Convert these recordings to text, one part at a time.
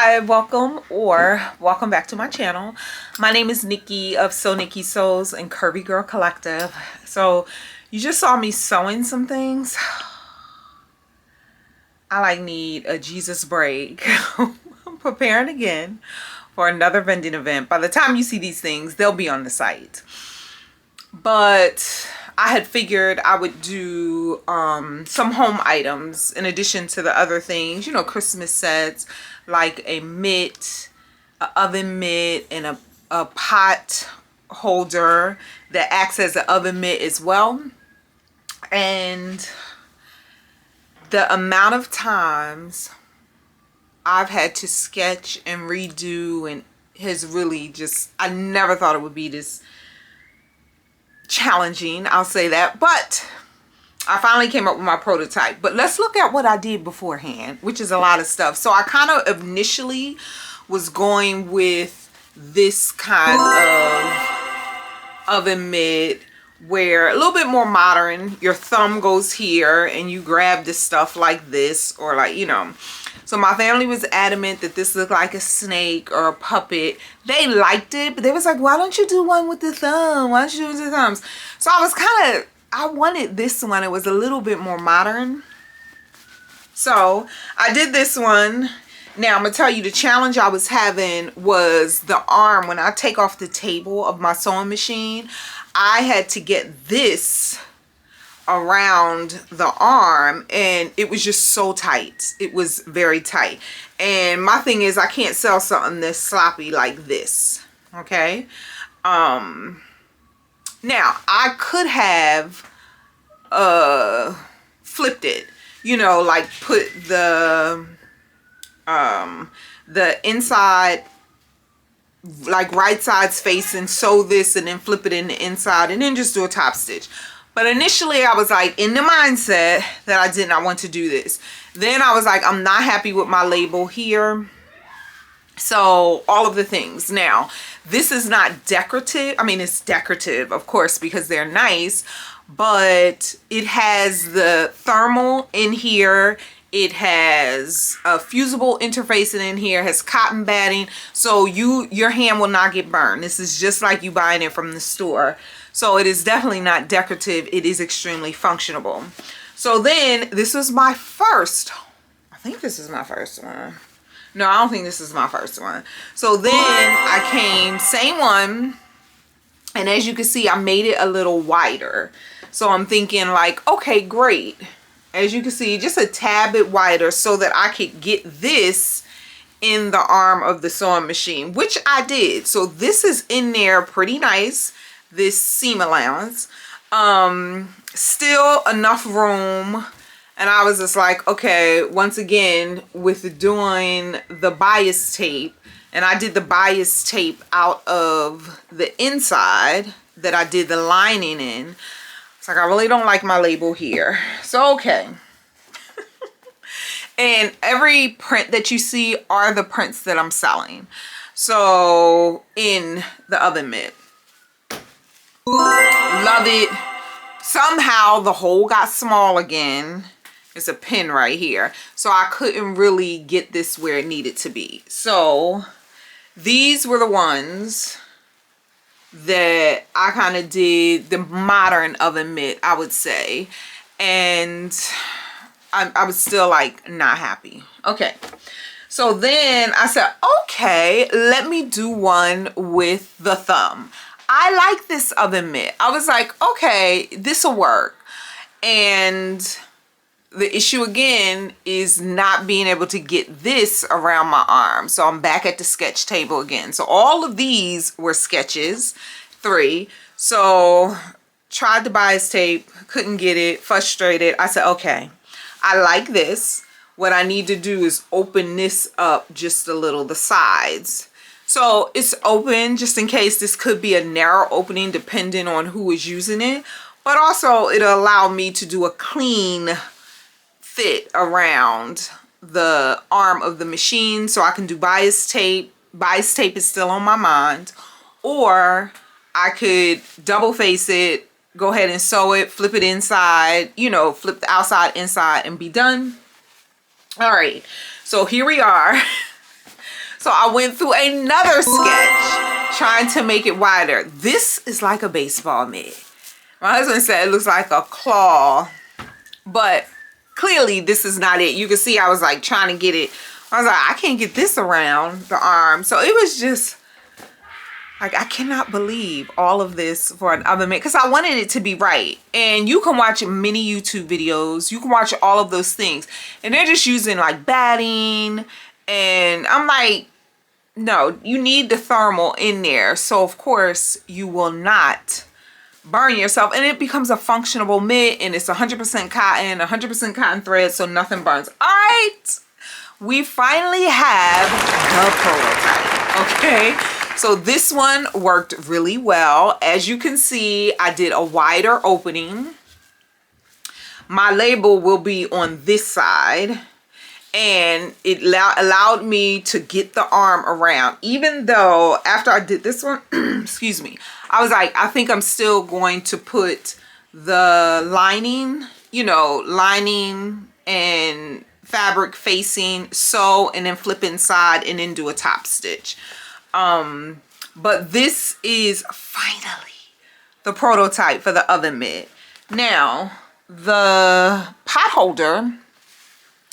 Hi, welcome back to my channel. My name is Nikki of Sew Nikki Sews and Curvy Girl Collective. So you just saw me sewing some things. I need a Jesus break. I'm preparing again for another vending event. By the time you see these things, they'll be on the site. But I had figured I would do some home items in addition to the other things, Christmas sets like a mitt, an oven mitt, and a pot holder that acts as an oven mitt as well. And the amount of times I've had to sketch and redo and has really just, I never thought it would be this challenging, I'll say that, but I finally came up with my prototype. But let's look at what I did beforehand, which is a lot of stuff. So I kind of initially was going with this kind of oven mitt where a little bit more modern. Your thumb goes here and you grab this stuff like this, or like, So my family was adamant that this looked like a snake or a puppet. They liked it, but they was like, why don't you do one with the thumb? Why don't you do it with the thumbs? So I wanted this one. It was a little bit more modern. So I did this one. Now I'm going to tell you the challenge I was having was the arm. When I take off the table of my sewing machine, I had to get this around the arm, and it was just so tight. It was very tight. And my thing is, I can't sell something that's sloppy like this. Okay. Now I could have flipped it, like put the inside, like right side's facing, sew this and then flip it in the inside and then just do a top stitch. But initially I was like in the mindset that I did not want to do this. Then I was like, I'm not happy with my label here. So all of the things. Now, this is not decorative. I mean, it's decorative, of course, because they're nice, but it has the thermal in here. It has a fusible interfacing in here, has cotton batting, so your hand will not get burned. This is just like you buying it from the store. So it is definitely not decorative. It is extremely functional. So then this was my first, I think this is my first one. No, I don't think this is my first one. So then I came, same one, and as you can see, I made it a little wider. So I'm thinking like, okay, great. As you can see, just a tad bit wider so that I could get this in the arm of the sewing machine, which I did. So this is in there pretty nice, this seam allowance. Still enough room. And I was just like, okay, once again, with doing the bias tape, and I did the bias tape out of the inside that I did the lining in. It's like, I really don't like my label here. So, okay. And every print that you see are the prints that I'm selling. So, in the oven mitt. Love it. Somehow the hole got small again. There's a pin right here. So I couldn't really get this where it needed to be. So these were the ones that I kind of did the modern oven mitt, I would say. And I was still like not happy. Okay. So then I said, okay, let me do one with the thumb. I like this oven mitt. I was like, okay, this will work. And the issue again is not being able to get this around my arm. So I'm back at the sketch table again. So all of these were sketches, 3. So tried the bias tape, couldn't get it, frustrated. I said, okay, I like this. What I need to do is open this up just a little, the sides. So it's open just in case. This could be a narrow opening depending on who is using it. But also it'll allow me to do a clean fit around the arm of the machine. So I can do bias tape. Bias tape is still on my mind. Or I could double face it, go ahead and sew it, flip it inside, flip the outside inside and be done. All right. So here we are. So I went through another sketch trying to make it wider. This is like a baseball mitt. My husband said it looks like a claw, but clearly this is not it. You can see I was like trying to get it. I was like, I can't get this around the arm. So it was just like, I cannot believe all of this for an oven mitt because I wanted it to be right. And you can watch many YouTube videos. You can watch all of those things. And they're just using like batting. And I'm like, no, you need the thermal in there. So of course you will not burn yourself, and it becomes a functional mitt, and it's 100% cotton, 100% cotton thread, so nothing burns. All right, we finally have the prototype. Okay, so this one worked really well. As you can see, I did a wider opening. My label will be on this side, and it allowed me to get the arm around, even though after I did this one, excuse me, I was like, I think I'm still going to put the lining, you know, lining and fabric facing, sew, and then flip inside and then do a top stitch. But this is finally the prototype for the oven mitt. Now, the pot holder,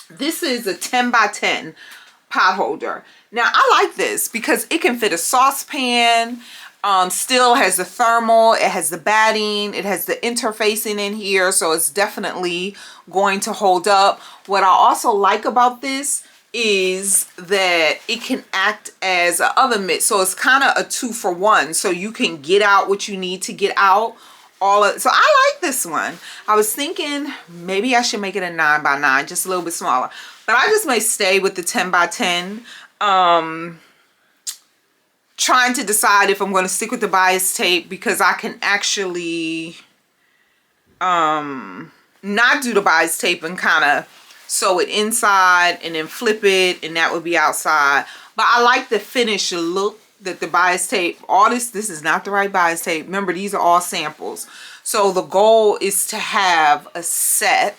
this is a 10 by 10 pot holder. Now, I like this because it can fit a saucepan, still has the thermal, it has the batting, it has the interfacing in here, so it's definitely going to hold up. What I also like about this is that it can act as an oven mitt, so it's kind of a 2-for-1, so you can get out what you need to get out. So I like this one. I was thinking maybe I should make it a 9 by 9, just a little bit smaller, but I just may stay with the 10 by 10. Trying to decide if I'm going to stick with the bias tape, because I can actually not do the bias tape and kind of sew it inside and then flip it, and that would be outside. But I like the finished look that the bias tape, all this is not the right bias tape. Remember, these are all samples. So the goal is to have a set.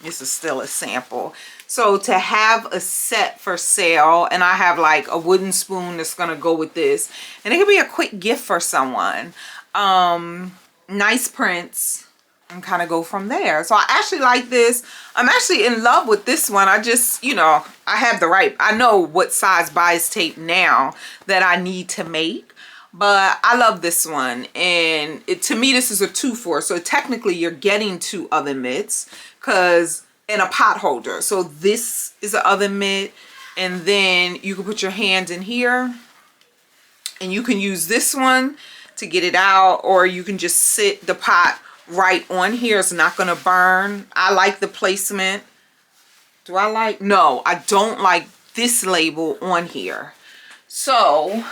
This is still a sample. So to have a set for sale, and I have like a wooden spoon that's gonna go with this, and it could be a quick gift for someone. Nice prints, and kind of go from there. So I actually like this. I'm actually in love with this one. I just, you know, I know what size bias tape now that I need to make, but I love this one. And to me, this is a 2-for. So technically you're getting 2 oven mitts, because in a pot holder. So this is an oven mitt, and then you can put your hand in here, and you can use this one to get it out, or you can just sit the pot right on here. It's not going to burn. I like the placement. No, I don't like this label on here. So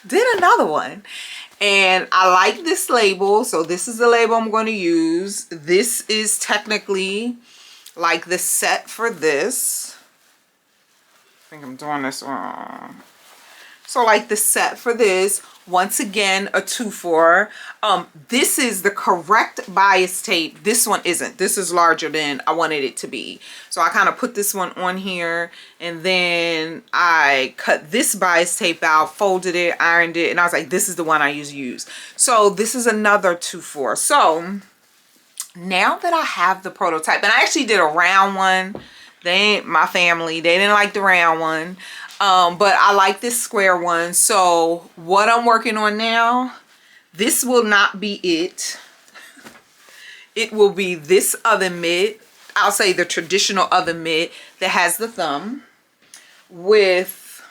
did another one, and I like this label. So this is the label I'm going to use. This is technically like the set for this. I think I'm doing this wrong. So like the set for this, once again, a 2-for. This is the correct bias tape. This one isn't. This is larger than I wanted it to be. So I kind of put this one on here, and then I cut this bias tape out, folded it, ironed it, and I was like, this is the one I use. So this is another 2-for. So now that I have the prototype, and I actually did a round one. My family, they didn't like the round one. But I like this square one. So what I'm working on now, this will not be it. It will be this oven mitt. I'll say the traditional oven mitt that has the thumb with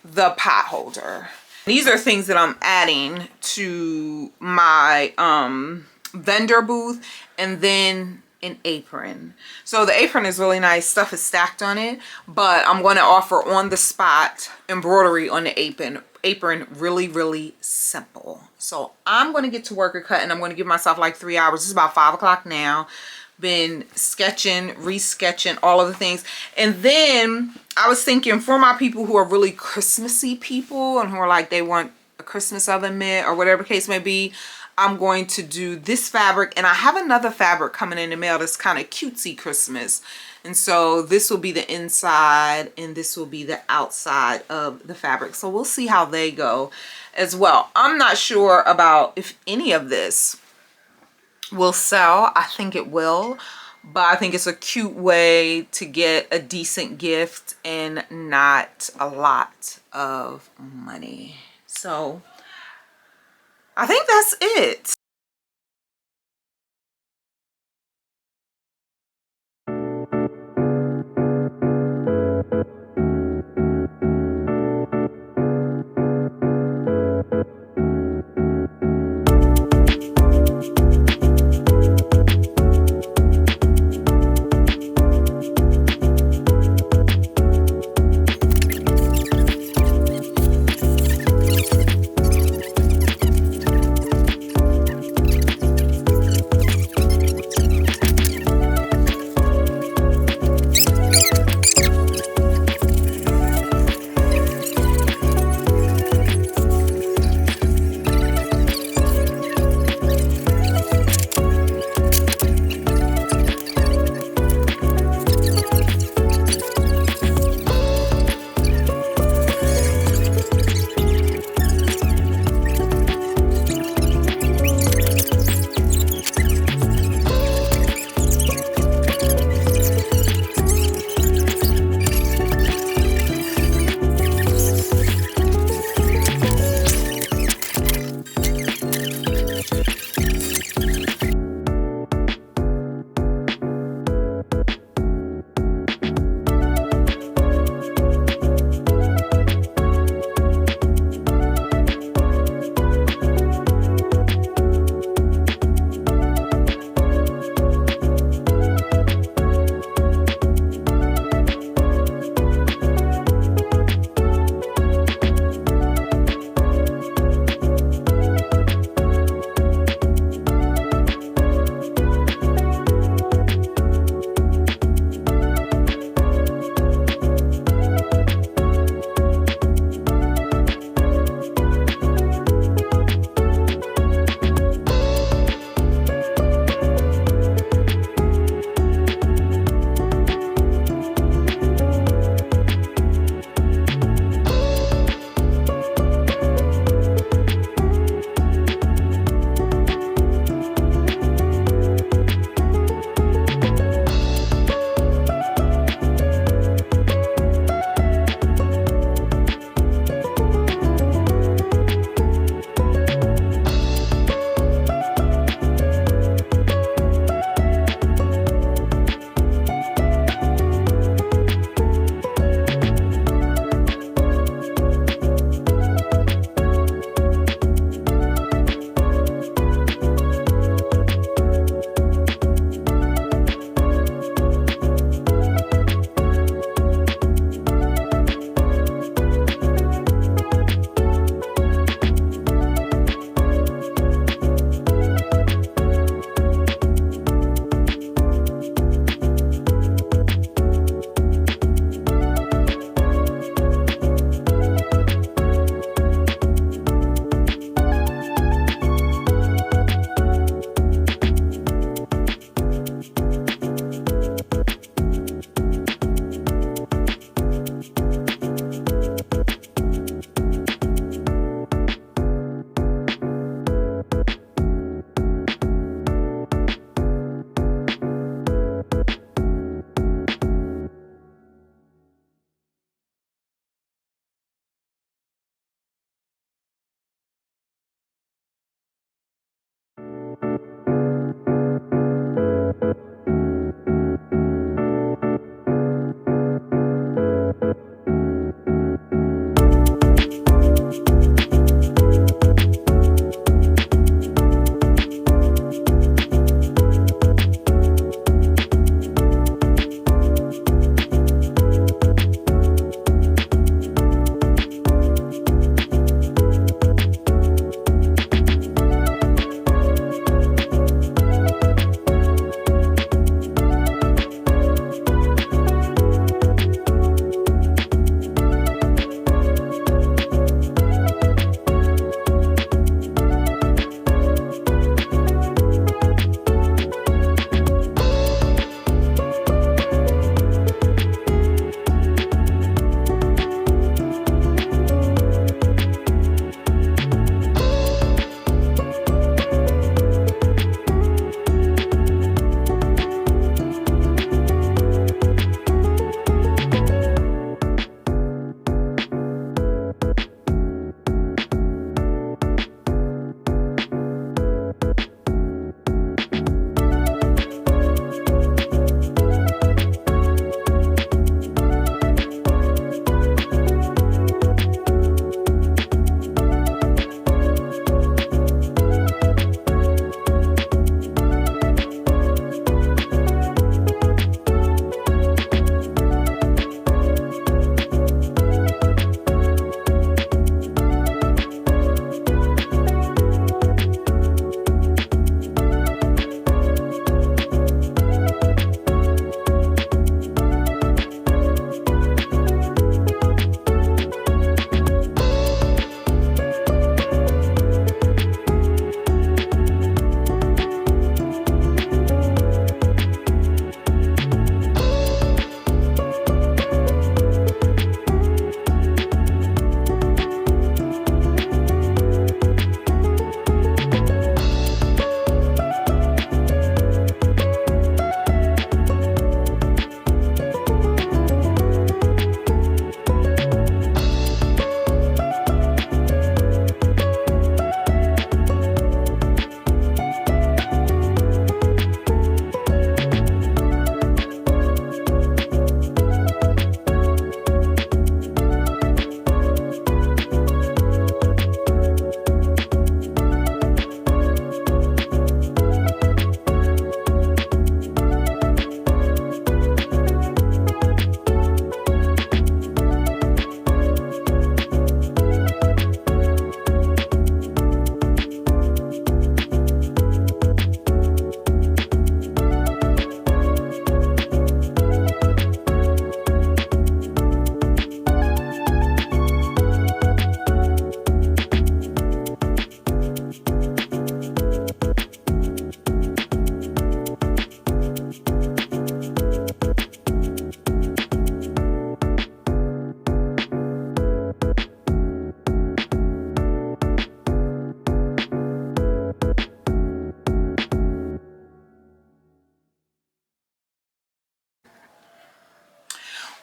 the pot holder. These are things that I'm adding to my vendor booth, and then an apron. So the apron is really nice. Stuff is stacked on it, but I'm going to offer on the spot embroidery on the apron. Really simple. So I'm going to get to work at cutting. I'm going to give myself like 3 hours. It's about 5 o'clock now. Been sketching, resketching, all of the things. And then I was thinking, for my people who are really Christmassy people and who are like, they want a Christmas oven mitt or whatever the case may be, I'm going to do this fabric, and I have another fabric coming in the mail that's kind of cutesy Christmas. And so this will be the inside and this will be the outside of the fabric. So we'll see how they go as well. I'm not sure about if any of this will sell. I think it will, but I think it's a cute way to get a decent gift and not a lot of money. So I think that's it.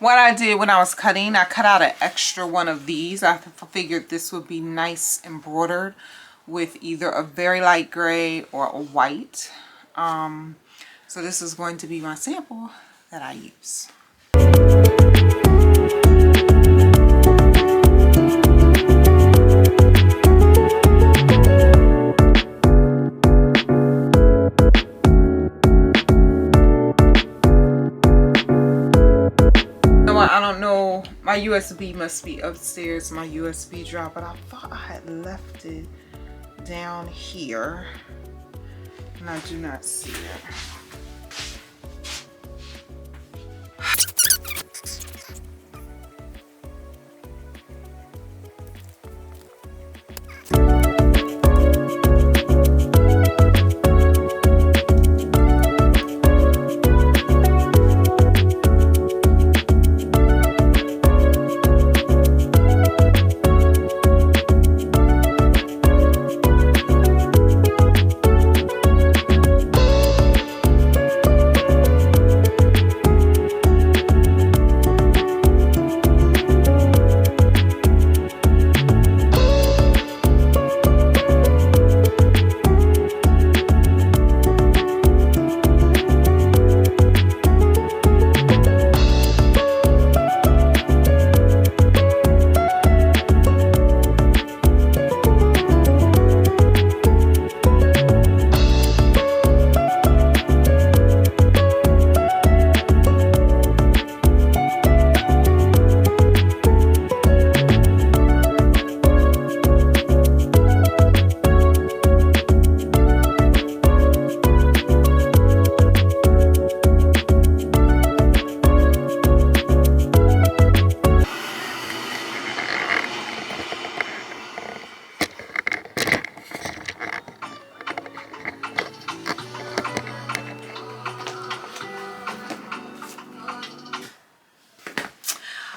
what I did when I was cutting, I cut out an extra one of these. I figured this would be nice embroidered with either a very light gray or a white. So this is going to be my sample that I use. I don't know, my USB must be upstairs, my USB drive, but I thought I had left it down here and I do not see it.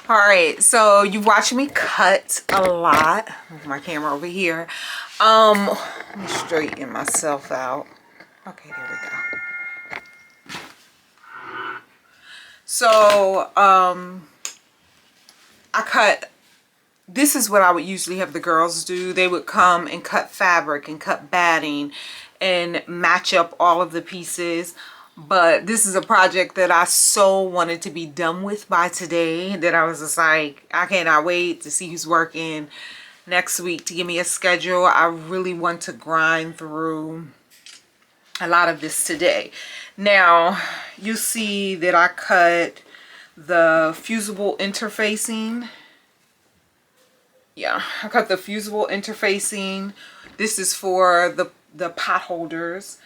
All right, so you've watched me cut a lot. Move my camera over here. Let me straighten myself out. Okay, there we go. So I cut, this is what I would usually have the girls do. They would come and cut fabric and cut batting and match up all of the pieces. But this is a project that I so wanted to be done with by today that I was just like, I cannot wait to see who's working next week to give me a schedule. I really want to grind through a lot of this today. Now, you see that I cut the fusible interfacing. Yeah, I cut the fusible interfacing. This is for the pot holders.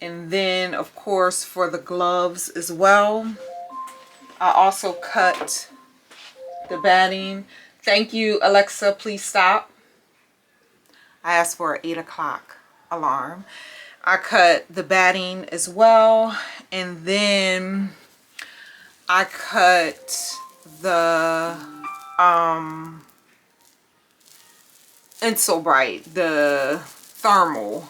And then, of course, for the gloves as well. I also cut the batting. Thank you, Alexa, please stop. I asked for an 8 o'clock alarm. I cut the batting as well. And then I cut the Insulbright, the thermal.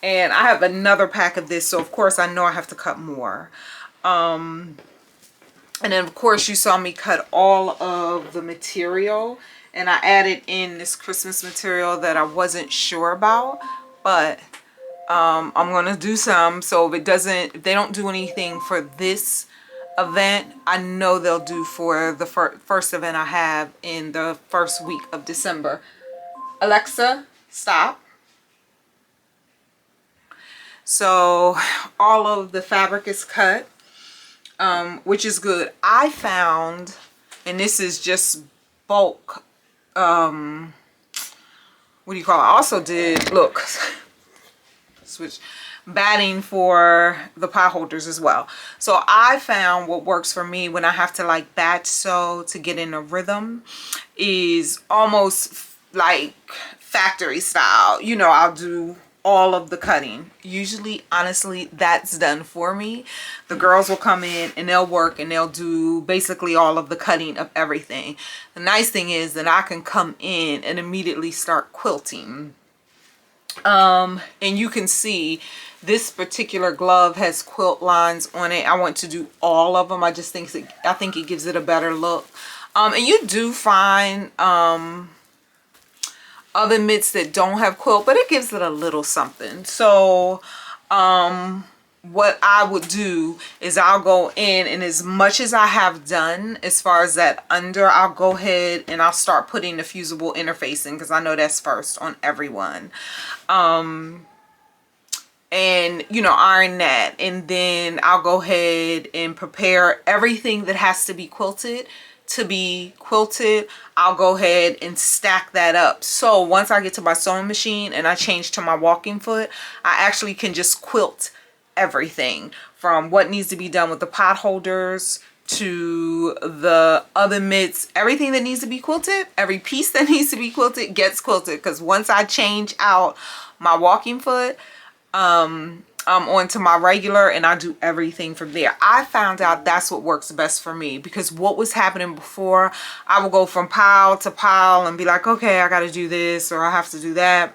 And I have another pack of this, so of course I know I have to cut more. And then of course you saw me cut all of the material, and I added in this Christmas material that I wasn't sure about, but I'm gonna do some. So if they don't do anything for this event, I know they'll do for the first event I have in the first week of December. Alexa, stop. So all of the fabric is cut, which is good. I found, and this is just bulk, what do you call it? I also did, look, switch, batting for the pot holders as well. So I found what works for me when I have to like batch sew to get in a rhythm is almost like factory style. You know, I'll do all of the cutting. Usually, honestly, that's done for me. The girls will come in and they'll work and they'll do basically all of the cutting of everything. The nice thing is that I can come in and immediately start quilting. And you can see this particular glove has quilt lines on it. I want to do all of them. I just think I think it gives it a better look. And you do find oven mitts that don't have quilt, but it gives it a little something. So what I would do is I'll go in, and as much as I have done as far as that under, I'll go ahead and I'll start putting the fusible interfacing, because I know that's first on everyone. And you know, iron that, and then I'll go ahead and prepare everything that has to be quilted to be quilted. I'll go ahead and stack that up. So once I get to my sewing machine and I change to my walking foot, I actually can just quilt everything from what needs to be done with the pot holders to the oven mitts. Everything that needs to be quilted, every piece that needs to be quilted gets quilted, because once I change out my walking foot onto my regular, and I do everything from there. I found out that's what works best for me, because what was happening before, I would go from pile to pile and be like, okay, I got to do this or I have to do that,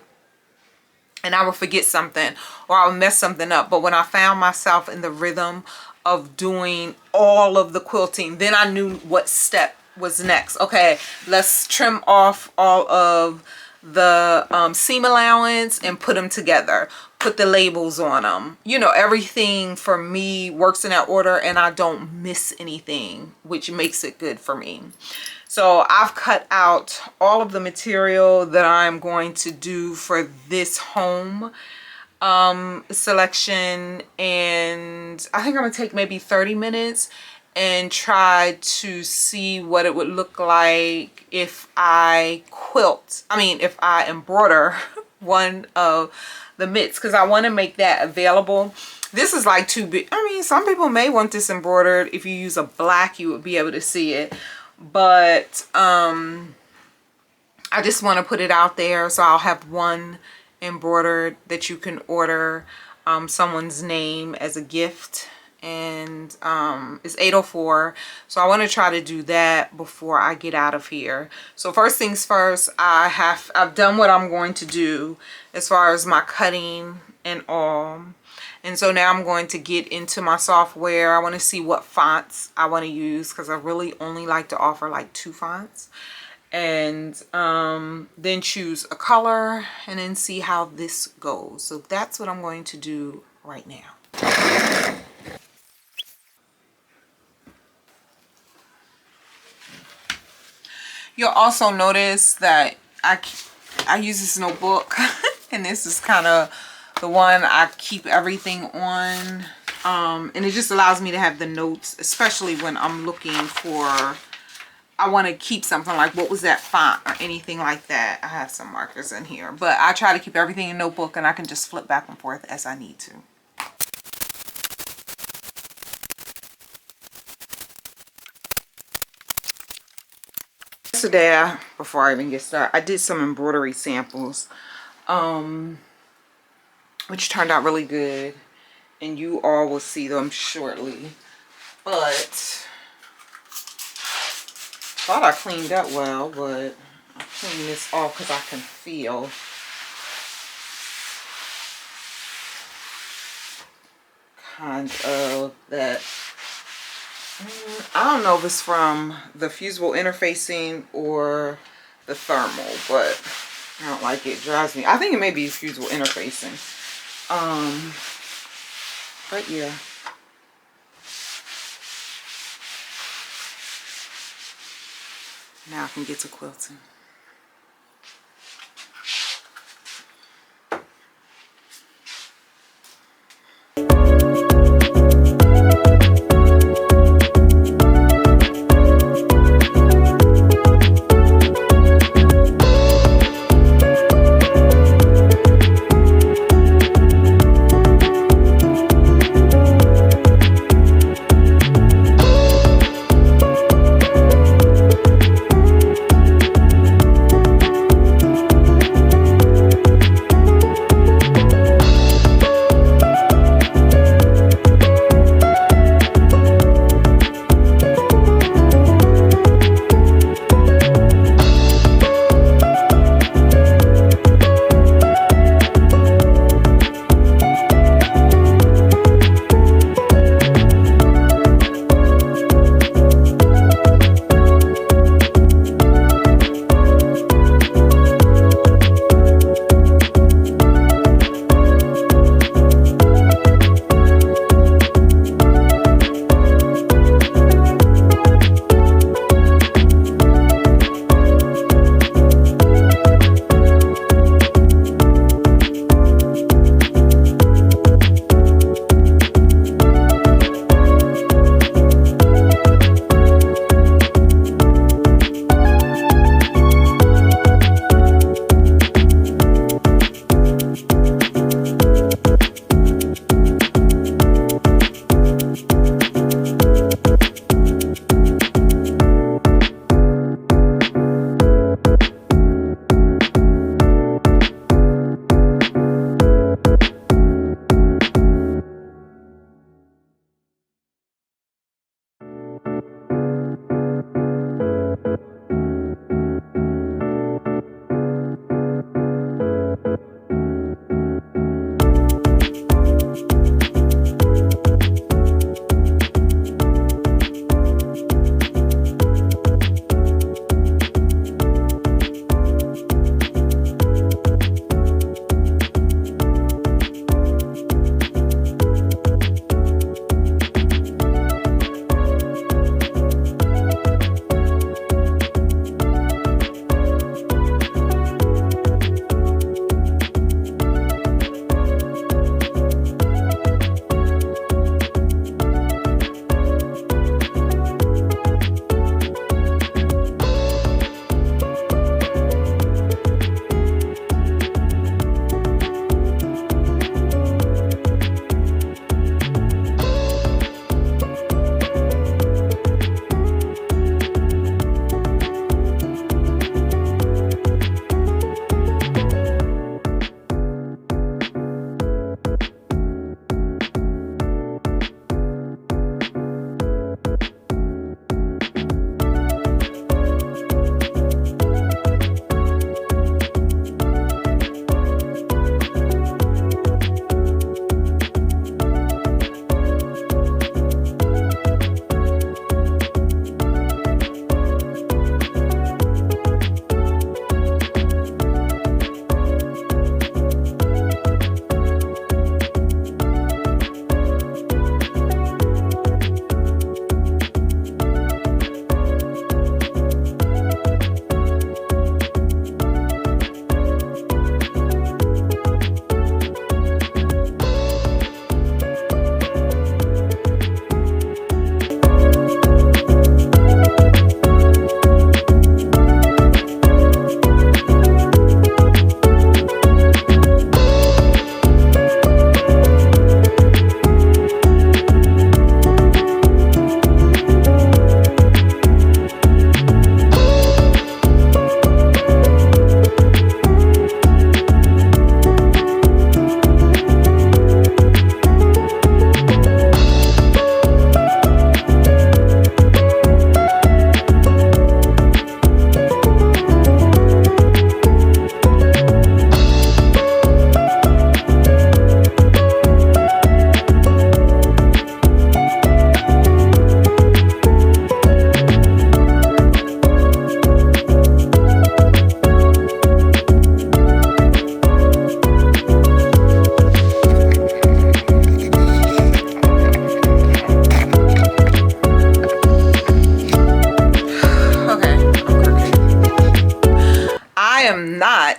and I would forget something or I would mess something up. But when I found myself in the rhythm of doing all of the quilting, then I knew what step was next. Okay, let's trim off all of the seam allowance and put them together, put the labels on them. You know, everything for me works in that order, and I don't miss anything, which makes it good for me. So I've cut out all of the material that I'm going to do for this home selection, and I think I'm gonna take maybe 30 minutes and try to see what it would look like if I if I embroider one of the mitts, because I want to make that available. This is like too big. I mean, some people may want this embroidered. If you use a black, you would be able to see it, but I just want to put it out there. So I'll have one embroidered that you can order someone's name as a gift, and it's 8:04, so I want to try to do that before I get out of here. So first things first, I've done what I'm going to do as far as my cutting and all, and so now I'm going to get into my software. I want to see what fonts I want to use, because I really only like to offer like 2 fonts, and then choose a color and then see how this goes. So that's what I'm going to do right now. You'll also notice that I use this notebook and this is kind of the one I keep everything on, and it just allows me to have the notes, especially when I'm looking for, I want to keep something like what was that font or anything like that. I have some markers in here, but I try to keep everything in notebook, and I can just flip back and forth as I need to. Yesterday, before I even get started, I did some embroidery samples, which turned out really good, and you all will see them shortly. But thought I cleaned up well, but I'll clean this off because I can feel kind of that. I don't know if it's from the fusible interfacing or the thermal, but I don't like it. It drives me. I think it may be fusible interfacing. But yeah. Now I can get to quilting.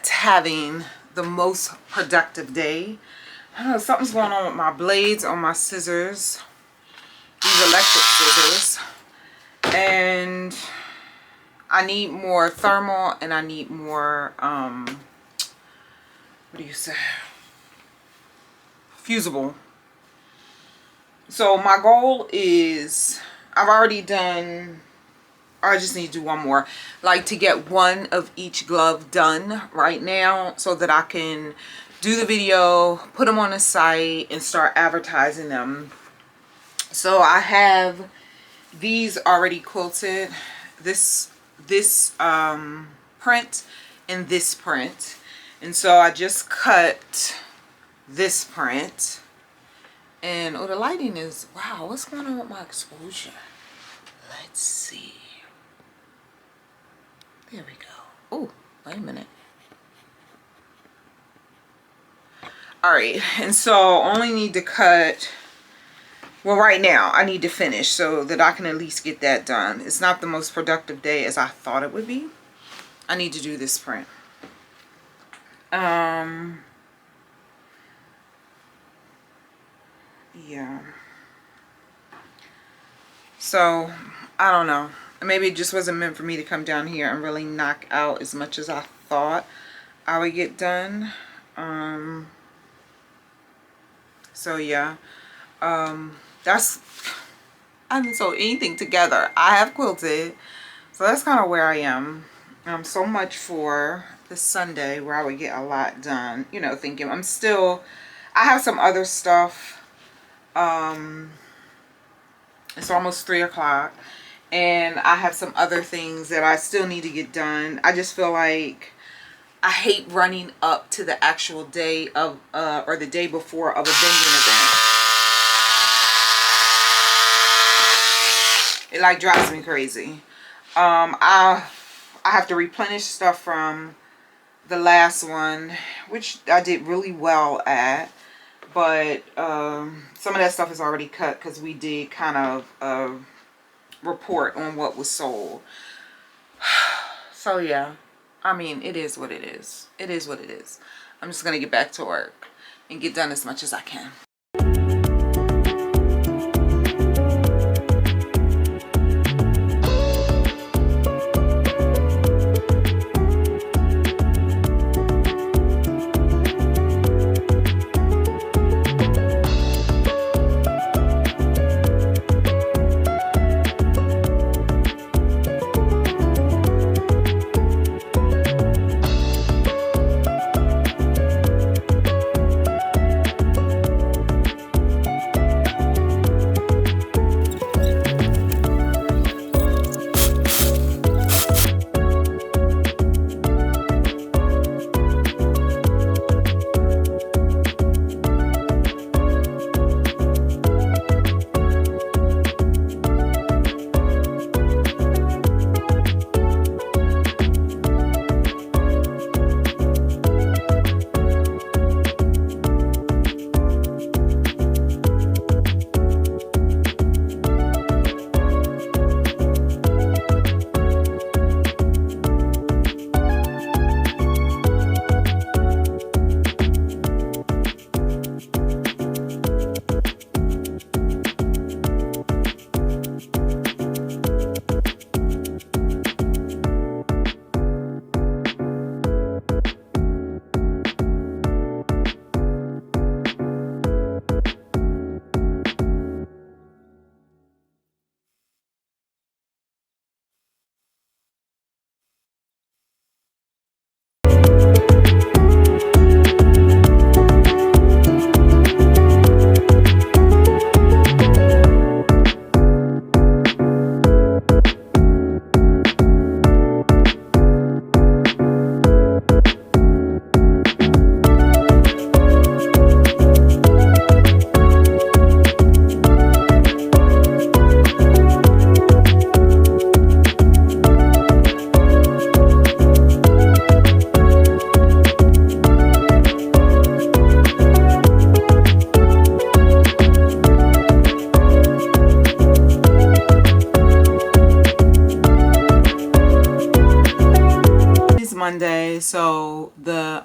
not having the most productive day. I don't know, something's going on with my blades on my scissors, these electric scissors, and I need more thermal, and I need more what do you say, fusible. So my goal is, I've already done, I just need to do one more, like to get one of each glove done right now so that I can do the video, put them on the site, and start advertising them. So I have these already quilted, this print and this print, and so I just cut this print. And oh, the lighting is, wow, what's going on with my exposure? Let's see. There we go. Oh, wait a minute. All right, and so only need to cut, well, right now I need to finish so that I can at least get that done. It's not the most productive day as I thought it would be. I need to do this print. Yeah. So, I don't know. Maybe it just wasn't meant for me to come down here and really knock out as much as I thought I would get done. So yeah, that's, I haven't sewed anything together. I have quilted, so that's kind of where I am. So much for this Sunday where I would get a lot done, you know, thinking I'm still, I have some other stuff. It's almost 3 o'clock, and I have some other things that I still need to get done. I just feel like I hate running up to the actual day of, or the day before of a vending event. It like drives me crazy. I have to replenish stuff from the last one, which I did really well at, but some of that stuff is already cut because we did kind of report on what was sold. So yeah. I mean, it is what it is. It is what it is. I'm just going to get back to work and get done as much as I can. Tuesday, so the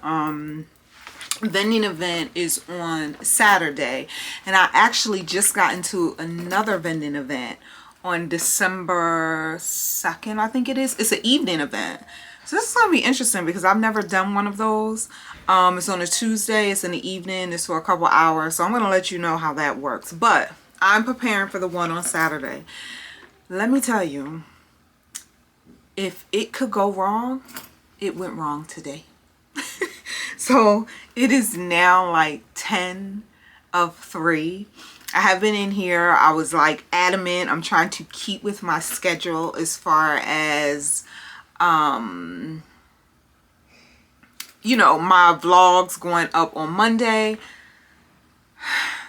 vending event is on Saturday, and I actually just got into another vending event on December 2nd, I think it is. It's an evening event, so this is gonna be interesting because I've never done one of those. It's on a Tuesday, it's in the evening, it's for a couple hours, so I'm gonna let you know how that works. But I'm preparing for the one on Saturday. Let me tell you, if it could go wrong, it went wrong today. So it is now like 10 of 3. I have been in here. I was like adamant. I'm trying to keep with my schedule as far as, you know, my vlogs going up on Monday.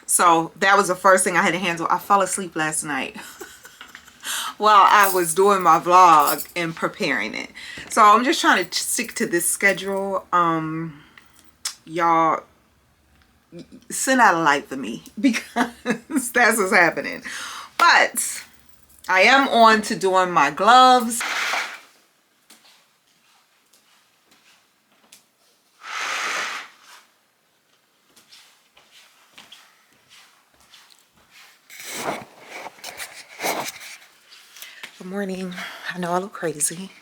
So that was the first thing I had to handle. I fell asleep last night while I was doing my vlog and preparing it. So I'm just trying to stick to this schedule. Y'all send out a light for me because that's what's happening. But I am on to doing my gloves. Good morning. I know I look crazy,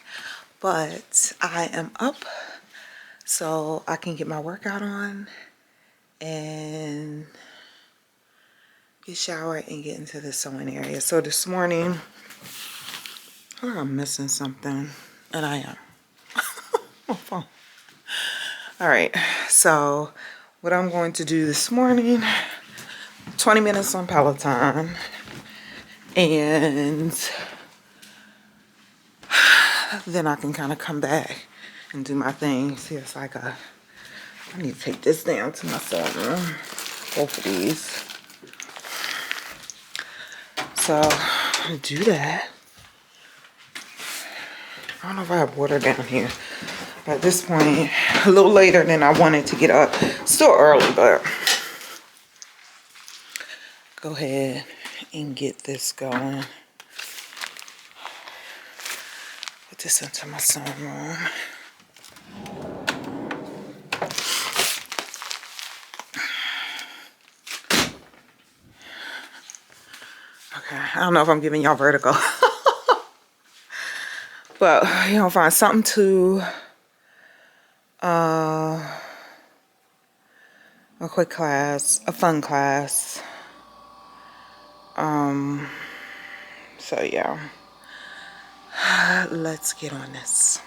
but I am up so I can get my workout on and get showered and get into the sewing area. So this morning, I think I'm missing something, and I am. My phone. All right, so what I'm going to do this morning, 20 minutes on Peloton, and then I can kind of come back and do my thing. See, it's like I need to take this down to my sewing room, both of these. So I'm gonna do that. I don't know if I have water down here. But at this point, a little later than I wanted to get up. Still early, but go ahead and get this going. Put this into my sewing room. Okay, I don't know if I'm giving y'all vertigo. But, you know, find something to, a quick class, a fun class. So yeah, let's get on this.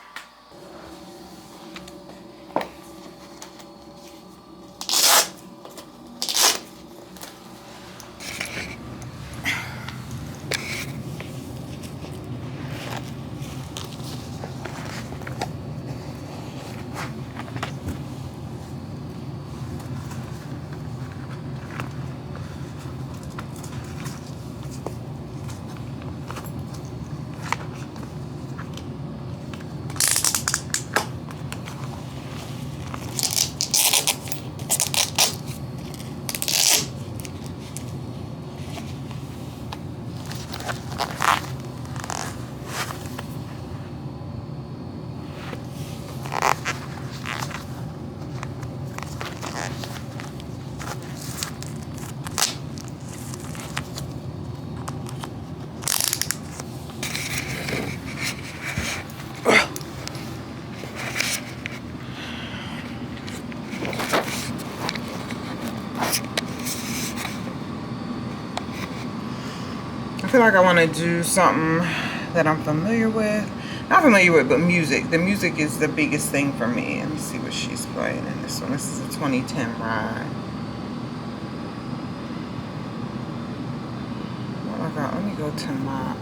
I feel like I want to do something that I'm familiar with. Not familiar with, but music. The music is the biggest thing for me. Let me see what she's playing in this one. This is a 2010 ride. Well, let me go to my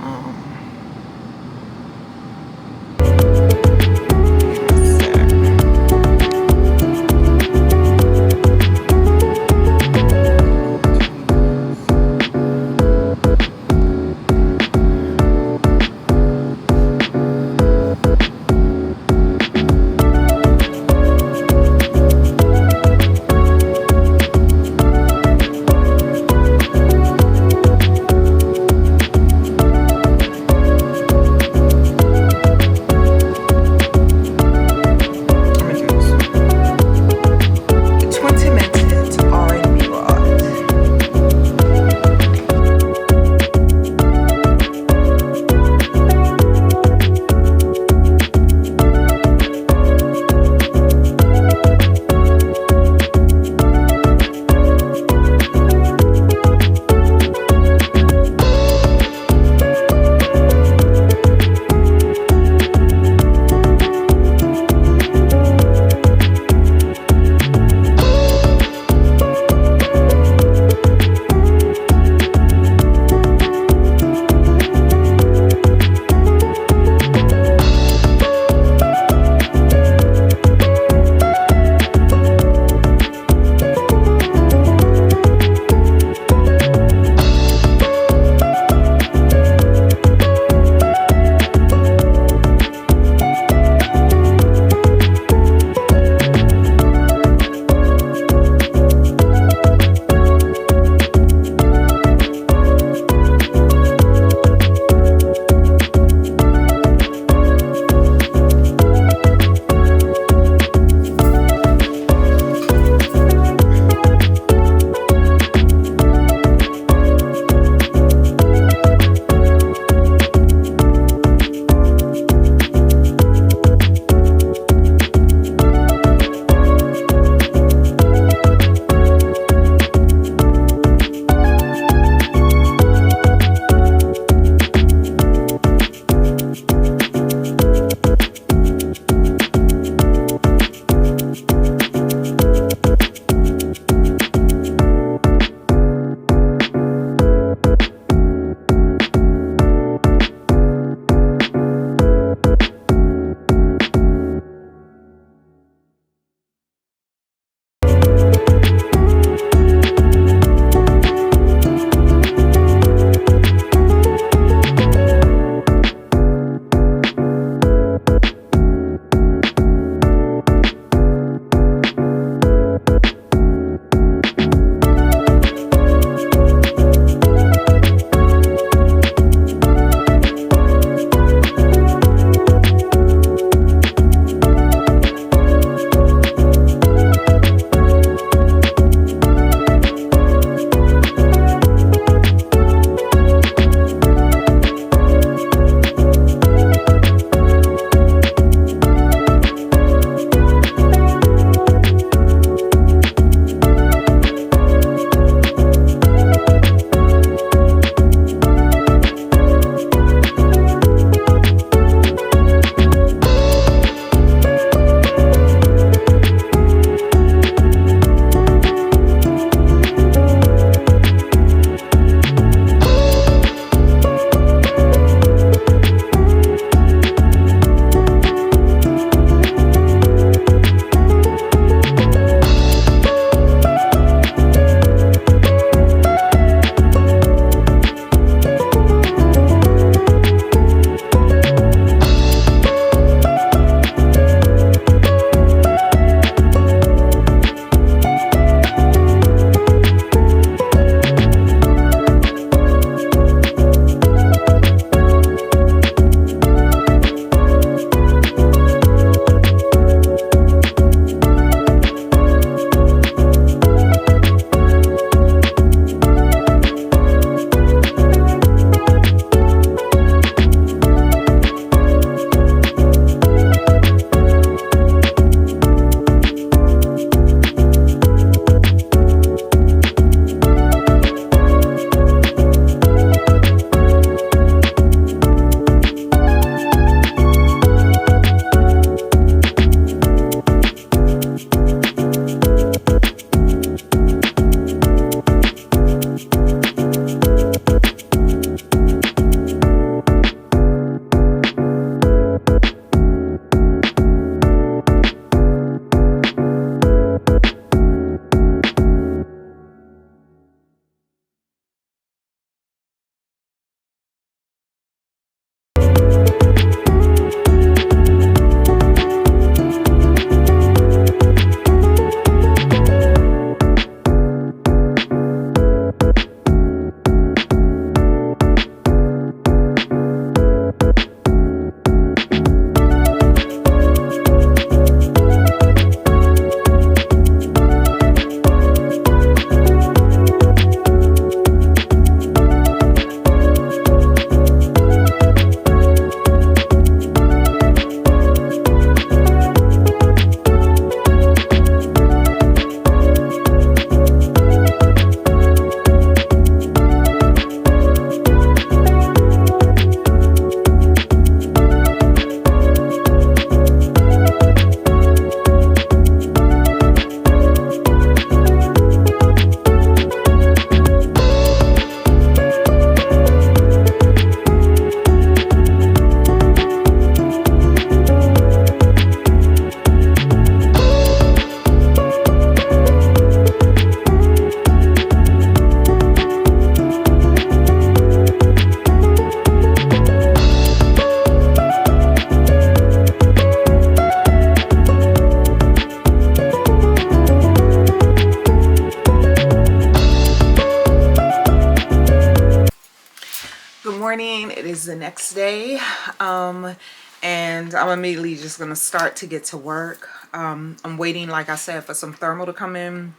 next day, and I'm immediately just gonna start to get to work. I'm waiting, like I said, for some thermal to come in.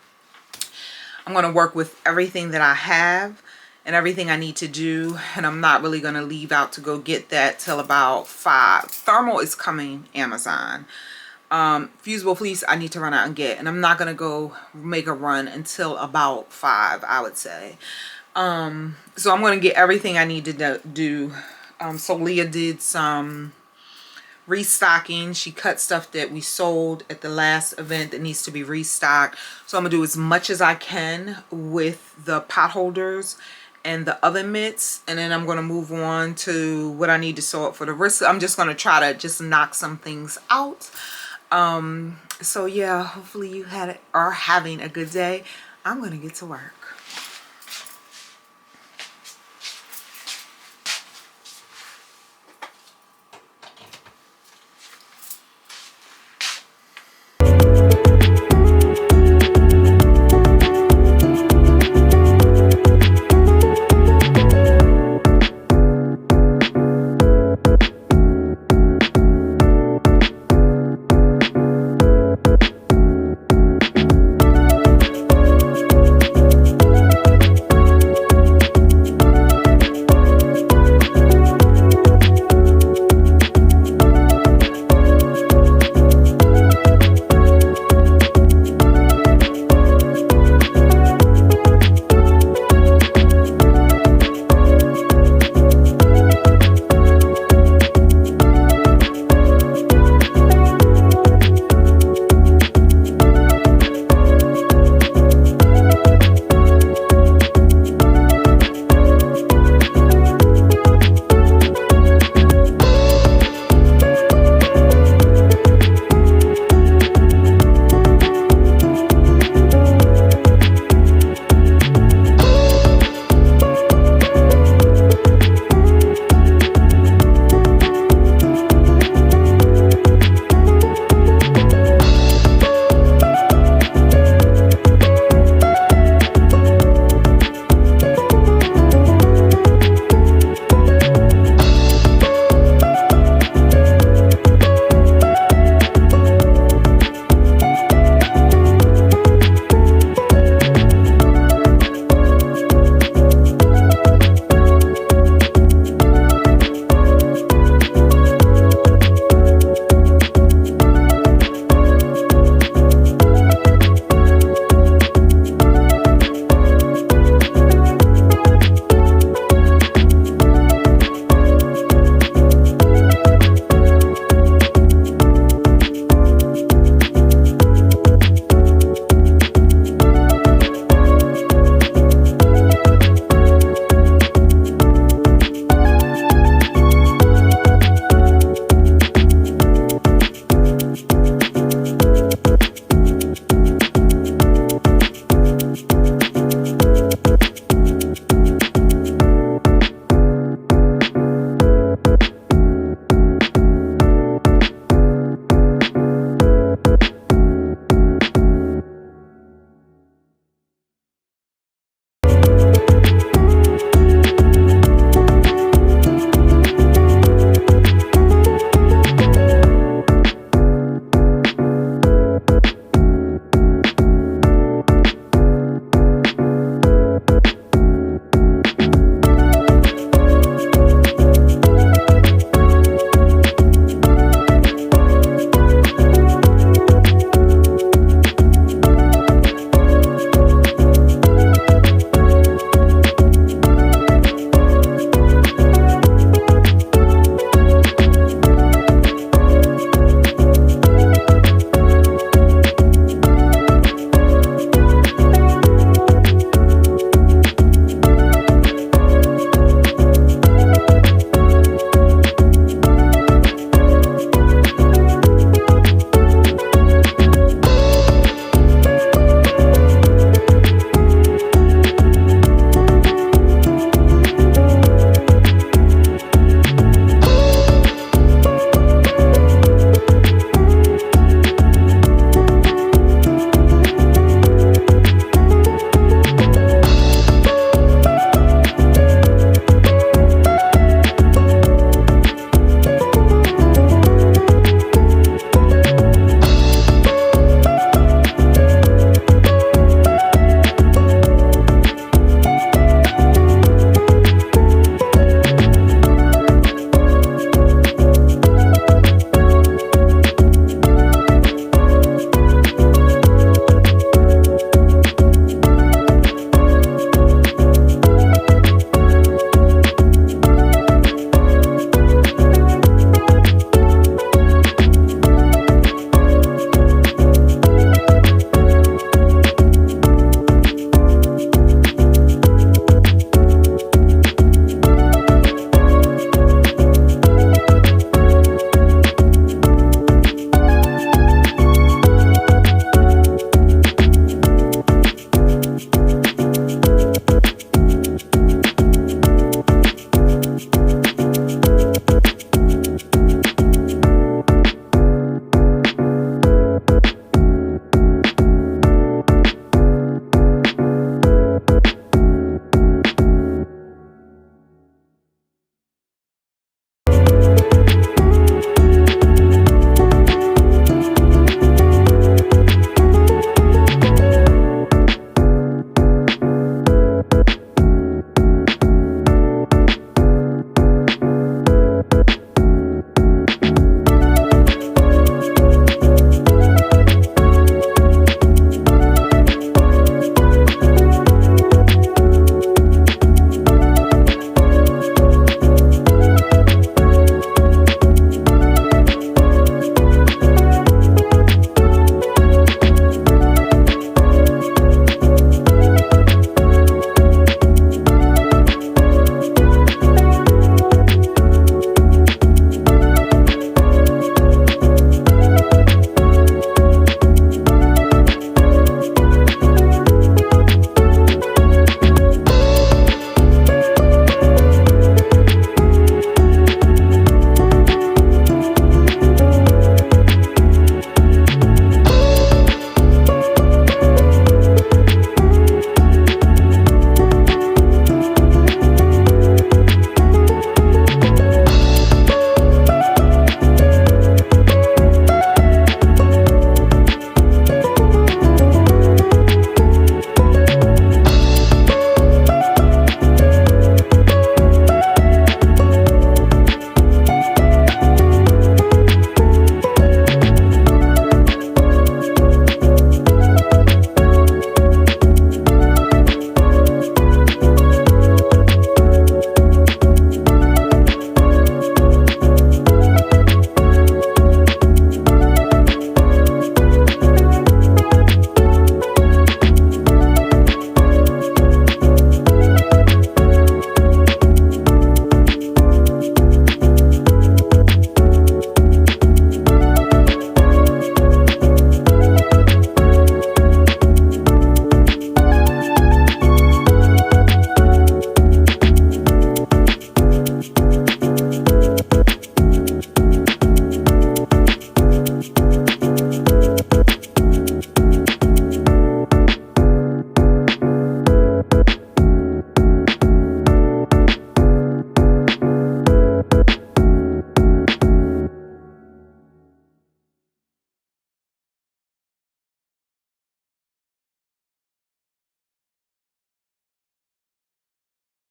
I'm gonna work with everything that I have and everything I need to do, and I'm not really gonna leave out to go get that till about 5. Thermal is coming Amazon. Fusible fleece I need to run out and get, and I'm not gonna go make a run until about 5, I would say. So I'm gonna get everything I need to do. So Leah did some restocking. She cut stuff that we sold at the last event that needs to be restocked. So I'm gonna do as much as I can with the pot holders and the oven mitts, and then I'm gonna move on to what I need to sew up for the wrist. I'm just gonna try to just knock some things out. So yeah, hopefully you are having a good day. I'm gonna get to work.